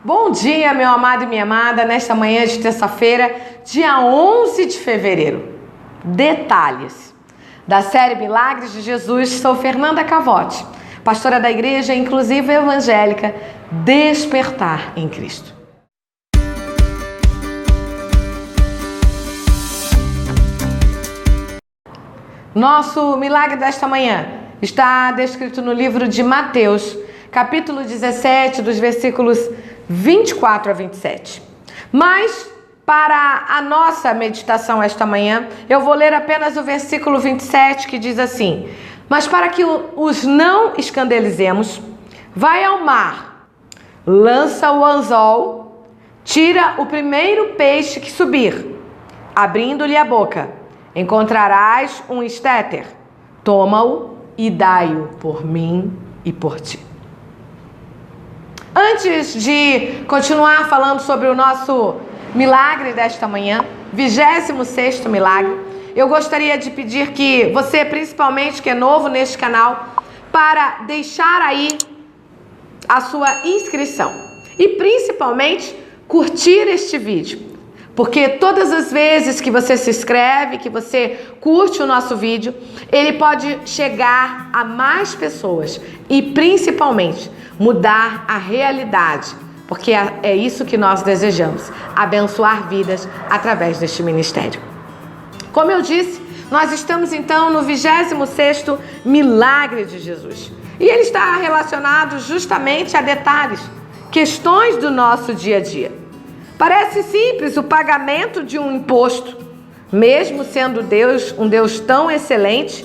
Bom dia, meu amado e minha amada, nesta manhã de terça-feira, dia 11 de fevereiro. Detalhes da série Milagres de Jesus. Sou Fernanda Cavotti, pastora da Igreja Inclusiva Evangélica Despertar em Cristo. Nosso milagre desta manhã está descrito no livro de Mateus, capítulo 17, dos versículos 24 a 27. Mas, para a nossa meditação esta manhã, eu vou ler apenas o versículo 27, que diz assim: mas para que os não escandalizemos, vai ao mar, lança o anzol, tira o primeiro peixe que subir, abrindo-lhe a boca, encontrarás um estéter, toma-o e dai-o por mim e por ti. Antes de continuar falando sobre o nosso milagre desta manhã, 26º milagre, eu gostaria de pedir que você, principalmente que é novo neste canal, para deixar aí a sua inscrição e principalmente curtir este vídeo. Porque todas as vezes que você se inscreve, que você curte o nosso vídeo, ele pode chegar a mais pessoas e principalmente mudar a realidade, porque é isso que nós desejamos, abençoar vidas através deste ministério. Como eu disse, nós estamos então no 26º milagre de Jesus. E ele está relacionado justamente a detalhes, questões do nosso dia a dia. Parece simples o pagamento de um imposto. Mesmo sendo Deus, um Deus tão excelente,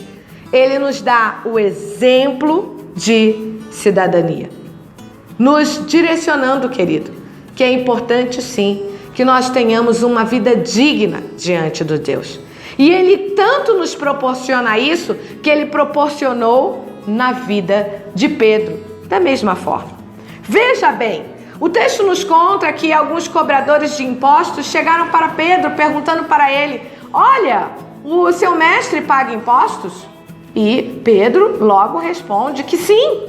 ele nos dá o exemplo de cidadania, nos direcionando, querido, que é importante sim que nós tenhamos uma vida digna diante de Deus. E ele tanto nos proporciona isso, que ele proporcionou na vida de Pedro, da mesma forma. Veja bem, o texto nos conta que alguns cobradores de impostos chegaram para Pedro perguntando para ele: olha, o seu mestre paga impostos? E Pedro logo responde que sim,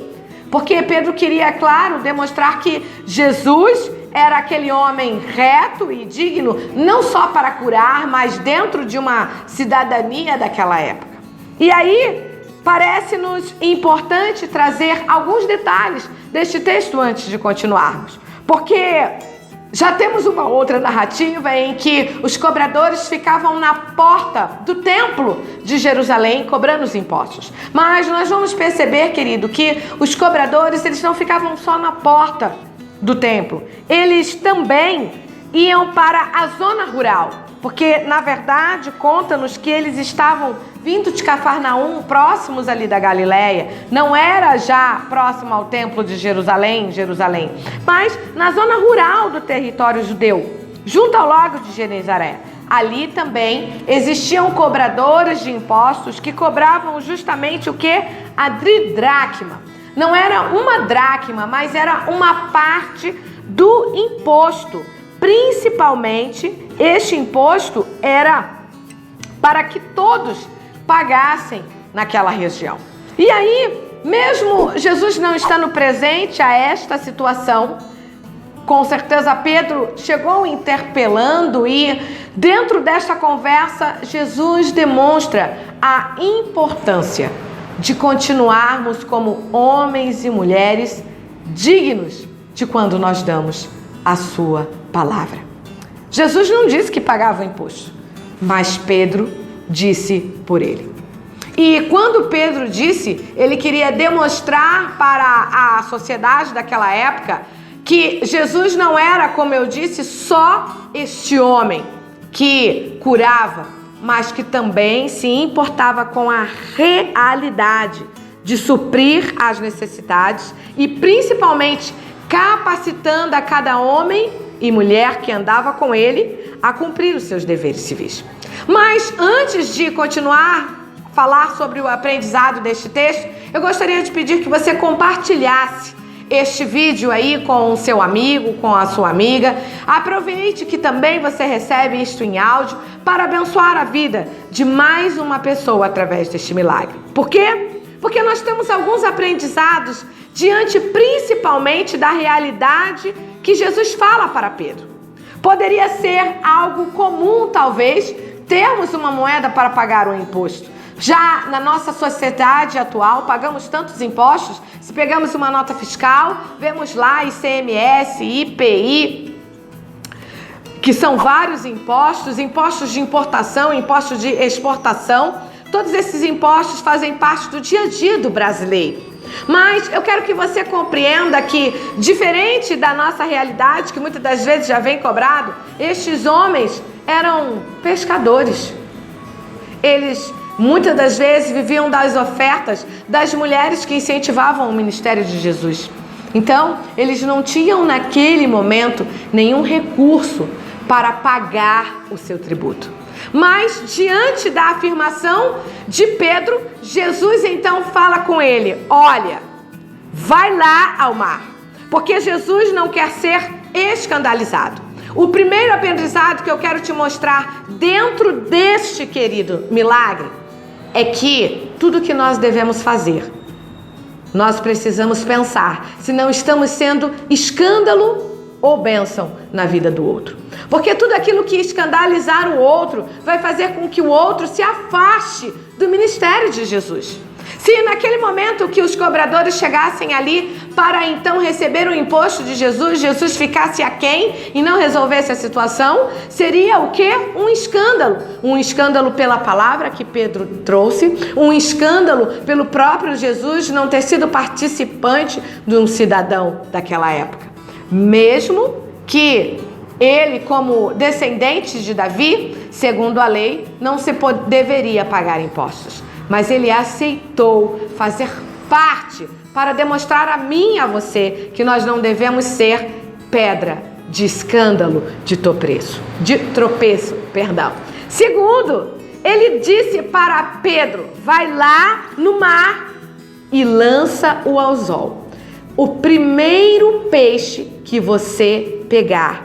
porque Pedro queria, claro, demonstrar que Jesus era aquele homem reto e digno, não só para curar, mas dentro de uma cidadania daquela época. E aí, parece-nos importante trazer alguns detalhes deste texto antes de continuarmos, porque já temos uma outra narrativa em que os cobradores ficavam na porta do templo de Jerusalém cobrando os impostos. Mas nós vamos perceber, querido, que os cobradores, eles não ficavam só na porta do templo, eles também iam para a zona rural, porque na verdade conta-nos que eles estavam vindo de Cafarnaum, próximos ali da Galileia. Não era já próximo ao templo de Jerusalém, mas na zona rural do território judeu, junto ao lago de Genezaré. Ali também existiam cobradores de impostos que cobravam justamente o que? A dracma. Não era uma dracma, mas era uma parte do imposto. Principalmente, este imposto era para que todos pagassem naquela região. E aí, mesmo Jesus não estando presente a esta situação, com certeza Pedro chegou interpelando e dentro desta conversa, Jesus demonstra a importância de continuarmos como homens e mulheres dignos de quando nós damos a sua palavra. Jesus não disse que pagava o imposto, mas Pedro disse por ele. E quando Pedro disse, ele queria demonstrar para a sociedade daquela época que Jesus não era, como eu disse, só este homem que curava, mas que também se importava com a realidade de suprir as necessidades e principalmente capacitando a cada homem e mulher que andava com ele a cumprir os seus deveres civis. Mas antes de continuar a falar sobre o aprendizado deste texto, eu gostaria de pedir que você compartilhasse este vídeo aí com o seu amigo, com a sua amiga. Aproveite que também você recebe isto em áudio para abençoar a vida de mais uma pessoa através deste milagre. Por quê? Porque nós temos alguns aprendizados diante principalmente da realidade que Jesus fala para Pedro. Poderia ser algo comum, talvez, termos uma moeda para pagar o imposto. Já na nossa sociedade atual, pagamos tantos impostos. Se pegamos uma nota fiscal, vemos lá ICMS, IPI, que são vários impostos, impostos de importação, impostos de exportação. Todos esses impostos fazem parte do dia a dia do brasileiro. Mas eu quero que você compreenda que, diferente da nossa realidade, que muitas das vezes já vem cobrado, estes homens eram pescadores. Eles, muitas das vezes, viviam das ofertas das mulheres que incentivavam o ministério de Jesus. Então, eles não tinham naquele momento nenhum recurso para pagar o seu tributo. Mas, diante da afirmação de Pedro, Jesus então fala com ele: olha, vai lá ao mar, porque Jesus não quer ser escandalizado. O primeiro aprendizado que eu quero te mostrar dentro deste querido milagre é que tudo que nós devemos fazer, nós precisamos pensar se não estamos sendo escândalo ou bênção na vida do outro. Porque tudo aquilo que escandalizar o outro vai fazer com que o outro se afaste do ministério de Jesus. Se naquele momento que os cobradores chegassem ali para então receber o imposto de Jesus, Jesus ficasse aquém e não resolvesse a situação, seria o quê? Um escândalo. Um escândalo pela palavra que Pedro trouxe, um escândalo pelo próprio Jesus não ter sido participante de um cidadão daquela época. Mesmo que ele, como descendente de Davi, segundo a lei, não deveria pagar impostos. Mas ele aceitou fazer parte para demonstrar a mim e a você que nós não devemos ser pedra de escândalo, de tropeço. Segundo, ele disse para Pedro: vai lá no mar e lança o anzol. O primeiro peixe que você pegar,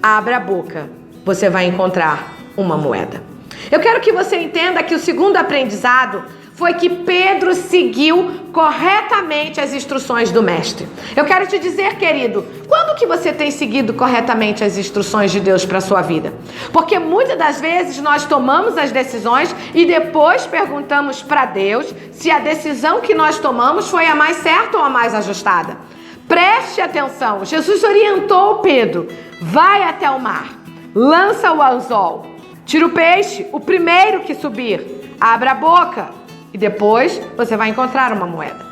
abra a boca, você vai encontrar uma moeda. Eu quero que você entenda que o segundo aprendizado foi que Pedro seguiu corretamente as instruções do mestre. Eu quero te dizer, querido, quando que você tem seguido corretamente as instruções de Deus para a sua vida? Porque muitas das vezes nós tomamos as decisões e depois perguntamos para Deus se a decisão que nós tomamos foi a mais certa ou a mais ajustada. Preste atenção, Jesus orientou Pedro: vai até o mar, lança o anzol, tira o peixe, o primeiro que subir, abra a boca e depois você vai encontrar uma moeda.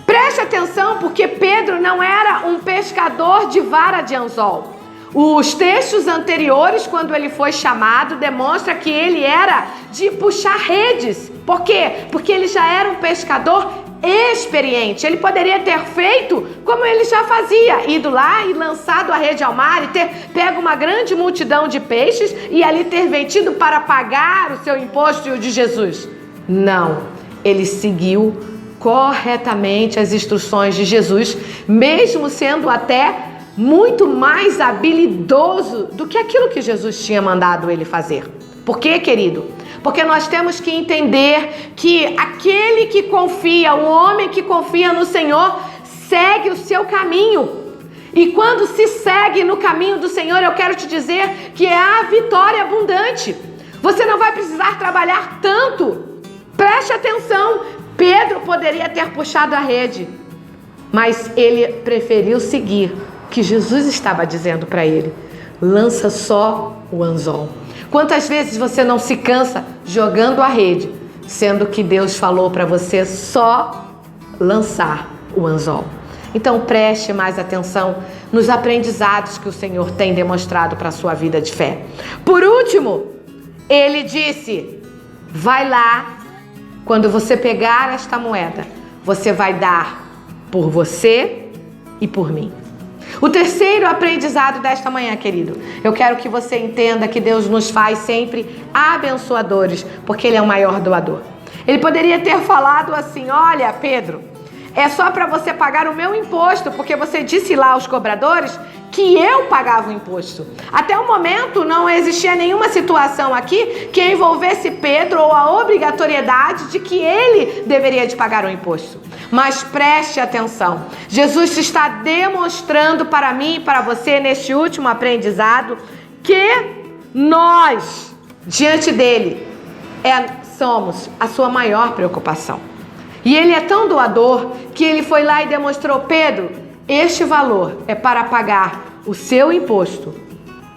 Preste atenção, porque Pedro não era um pescador de vara de anzol. Os textos anteriores, quando ele foi chamado, demonstra que ele era de puxar redes. Por quê? Porque ele já era um pescador experiente. Ele poderia ter feito como ele já fazia, ido lá e lançado a rede ao mar e ter pego uma grande multidão de peixes e ali ter vendido para pagar o seu imposto e o de Jesus. Não, ele seguiu corretamente as instruções de Jesus, mesmo sendo até muito mais habilidoso do que aquilo que Jesus tinha mandado ele fazer. Por quê, querido? Porque nós temos que entender que aquele que confia, o homem que confia no Senhor, segue o seu caminho. E quando se segue no caminho do Senhor, eu quero te dizer que é a vitória abundante. Você não vai precisar trabalhar tanto. Preste atenção, Pedro poderia ter puxado a rede, mas ele preferiu seguir o que Jesus estava dizendo para ele: lança só o anzol. Quantas vezes você não se cansa jogando a rede, sendo que Deus falou para você só lançar o anzol? Então preste mais atenção nos aprendizados que o Senhor tem demonstrado para a sua vida de fé. Por último, ele disse: vai lá, quando você pegar esta moeda, você vai dar por você e por mim. O terceiro aprendizado desta manhã, querido, eu quero que você entenda que Deus nos faz sempre abençoadores, porque Ele é o maior doador. Ele poderia ter falado assim: olha, Pedro, é só para você pagar o meu imposto, porque você disse lá aos cobradores que eu pagava o imposto. Até o momento não existia nenhuma situação aqui que envolvesse Pedro ou a obrigatoriedade de que ele deveria de pagar o imposto. Mas preste atenção, Jesus está demonstrando para mim e para você neste último aprendizado que nós, diante dele, somos a sua maior preocupação. E ele é tão doador que ele foi lá e demonstrou: Pedro, este valor é para pagar o seu imposto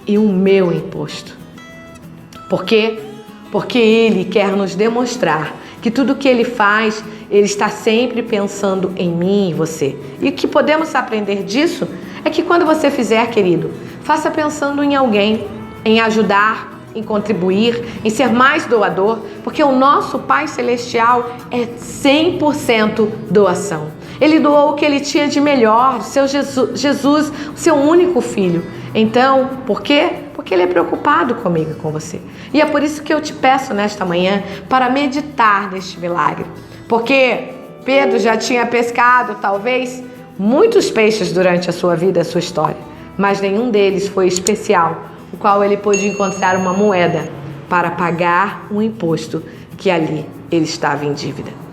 e o meu imposto. Por quê? Porque ele quer nos demonstrar que tudo que ele faz, ele está sempre pensando em mim e você. E o que podemos aprender disso é que quando você fizer, querido, faça pensando em alguém, em ajudar, em contribuir, em ser mais doador, porque o nosso Pai Celestial é 100% doação. Ele doou o que ele tinha de melhor, o seu Jesus, o seu único filho. Então, por quê? Porque ele é preocupado comigo e com você. E é por isso que eu te peço nesta manhã para meditar neste milagre. Porque Pedro já tinha pescado, talvez, muitos peixes durante a sua vida, a sua história, mas nenhum deles foi especial, o qual ele pôde encontrar uma moeda para pagar um imposto que ali ele estava em dívida.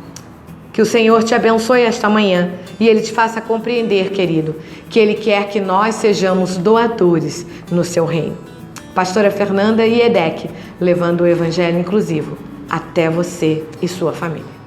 Que o Senhor te abençoe esta manhã e Ele te faça compreender, querido, que Ele quer que nós sejamos doadores no seu reino. Pastora Fernanda e Edec, levando o Evangelho inclusivo até você e sua família.